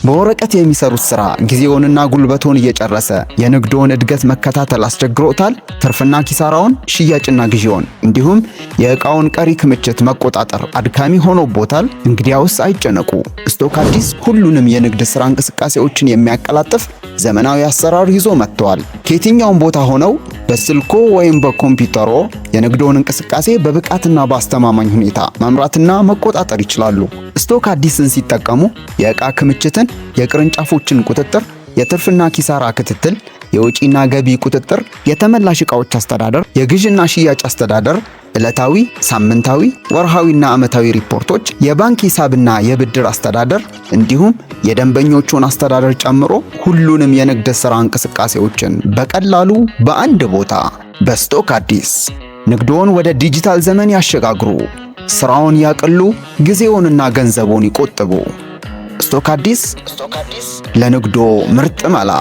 በወረቀት የሚሰሩት ስራ ጊዜውንና ጉልበቶን እየጨረሰ የንግዶን እድገት መከታተል አስቸግሮታል? ትርፍና ኪሳራውን፣ ሽያጭና ግዢውን እንዲሁም የዕቃውን ቀሪ ክምችት መቆጣጠር አድካሚ ሆኖቦታል? እንግዲያውስ አይጨነቁ። ስቶክ አዲስ ሁሉንም የንግድ ስራ እንቅስቃሴዎችን የሚያቀላጥፍ ዘመናዊ አሰራር ይዞ መጥቷል። ከየትኛውም ቦታ ሆነው በስልኮ ወይም በኮምፒውተሮ የንግዶን እንቅስቃሴ በብቃትና በአስተማማኝ ሁኔታ መምራትና መቆጣጠር ይችላሉ። ስቶክ አዲስን ሲጠቀሙ የዕቃ ክምችትን፣ የቅርንጫፎችን ቁጥጥር፣ የትርፍና ኪሳራ ክትትል፣ የወጪና ገቢ ቁጥጥር፣ የተመላሽ ዕቃዎች አስተዳደር፣ የግዥና ሽያጭ አስተዳደር፣ ዕለታዊ፣ ሳምንታዊ፣ ወርሃዊና ዓመታዊ ሪፖርቶች፣ የባንክ ሂሳብና የብድር አስተዳደር እንዲሁም የደንበኞቹን አስተዳደር ጨምሮ ሁሉንም የንግድ ሥራ እንቅስቃሴዎችን በቀላሉ በአንድ ቦታ በስቶክ አዲስ። ንግዶን ወደ ዲጂታል ዘመን ያሸጋግሩ፣ ስራውን ያቅሉ፣ ጊዜውንና ገንዘቡን ይቆጥቡ። ስቶክ አዲስ ለንግዶ ምርጥ መላ።